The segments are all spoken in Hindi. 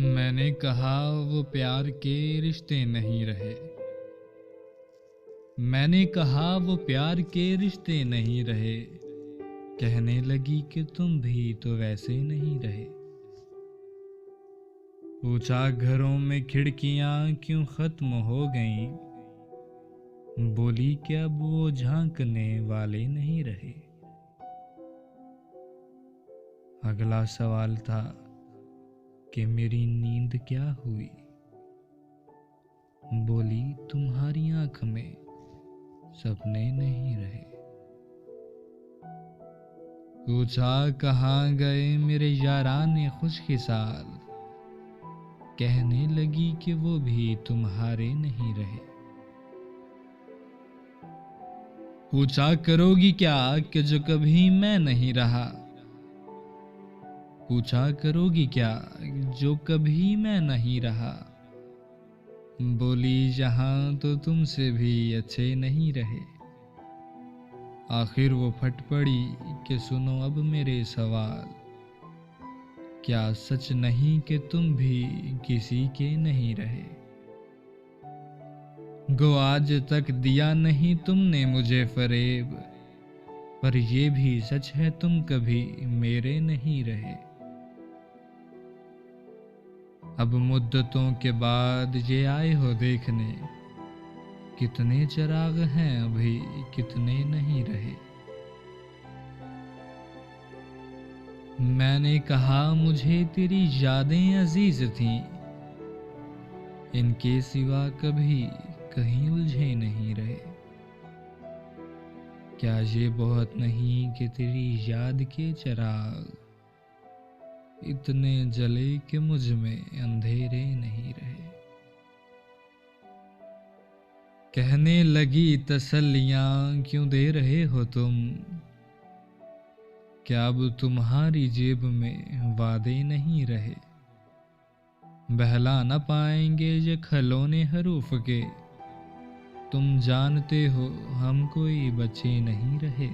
मैंने कहा वो प्यार के रिश्ते नहीं रहे। मैंने कहा वो प्यार के रिश्ते नहीं रहे। कहने लगी कि तुम भी तो वैसे नहीं रहे। पूछा घरों में खिड़कियां क्यों खत्म हो गईं। बोली कि अब वो झांकने वाले नहीं रहे। अगला सवाल था कि मेरी नींद क्या हुई। बोली तुम्हारी आंख में सपने नहीं रहे। पूछा कहाँ गए मेरे याराने खुशकिसाल। कहने लगी कि वो भी तुम्हारे नहीं रहे। पूछा करोगी क्या कि जो कभी मैं नहीं रहा। पूछा करोगी क्या जो कभी मैं नहीं रहा। बोली जहां तो तुमसे भी अच्छे नहीं रहे। आखिर वो फट पड़ी कि सुनो अब मेरे सवाल। क्या सच नहीं कि तुम भी किसी के नहीं रहे। गो आज तक दिया नहीं तुमने मुझे फरेब। पर ये भी सच है तुम कभी मेरे नहीं रहे। अब मुद्दतों के बाद ये आए हो देखने। कितने चिराग हैं अभी कितने नहीं रहे। मैंने कहा मुझे तेरी यादें अजीज थीं। इनके सिवा कभी कहीं उलझे नहीं रहे। क्या ये बहुत नहीं कि तेरी याद के चिराग इतने जले कि मुझ में अंधेरे नहीं रहे। कहने लगी तसल्लियां क्यों दे रहे हो तुम। क्या अब तुम्हारी जेब में वादे नहीं रहे। बहला न पाएंगे ये खिलौने हरूफ के। तुम जानते हो हम कोई बच्चे नहीं रहे।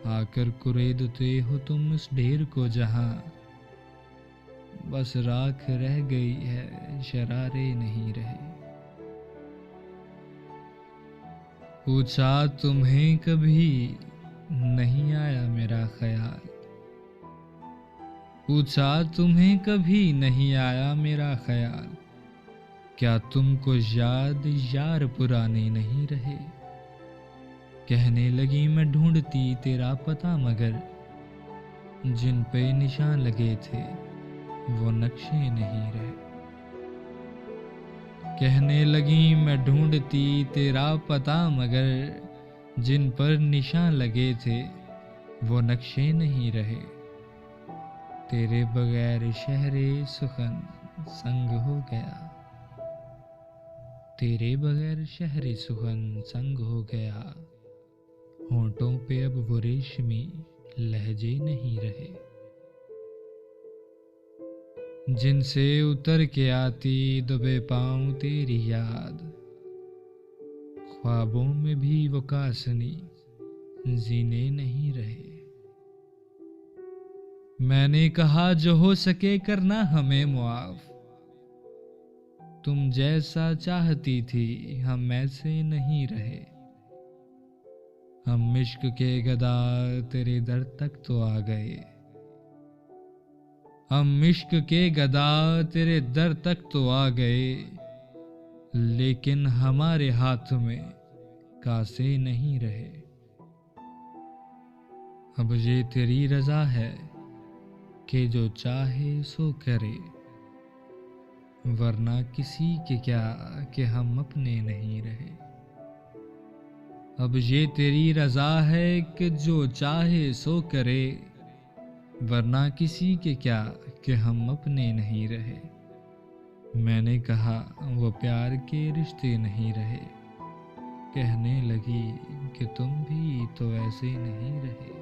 आकर कुरेदते हो तुम इस ढेर को जहां बस राख रह गई है शरारे नहीं रहे। पूछा तुम्हें कभी नहीं आया मेरा ख्याल। पूछा तुम्हें कभी नहीं आया मेरा ख्याल। क्या तुमको याद यार पुराने नहीं रहे। कहने लगी मैं ढूंढती तेरा पता मगर जिन पे निशान लगे थे वो नक्शे नहीं रहे। कहने लगी मैं ढूंढती तेरा पता मगर जिन पर निशान लगे थे वो नक्शे नहीं रहे। तेरे बगैर शहरे सुखन संग हो गया। तेरे बगैर शहरे सुखन संग हो गया। होंठों पे अब वो रेशमी लहजे नहीं रहे। जिनसे उतर के आती दबे पाँव तेरी याद। ख्वाबों में भी वो कासनी जीने नहीं रहे। मैंने कहा जो हो सके करना हमें मुआफ। तुम जैसा चाहती थी हम ऐसे नहीं रहे। हम इश्क के गदा तेरे दर तक तो आ गए। हम इश्क के गदा तेरे दर तक तो आ गए। लेकिन हमारे हाथ में कासे नहीं रहे। अब ये तेरी रजा है कि जो चाहे सो करे। वरना किसी के क्या कि हम अपने नहीं रहे। अब ये तेरी रजा है कि जो चाहे सो करे। वरना किसी के क्या कि हम अपने नहीं रहे। मैंने कहा वो प्यार के रिश्ते नहीं रहे। कहने लगी कि तुम भी तो ऐसे नहीं रहे।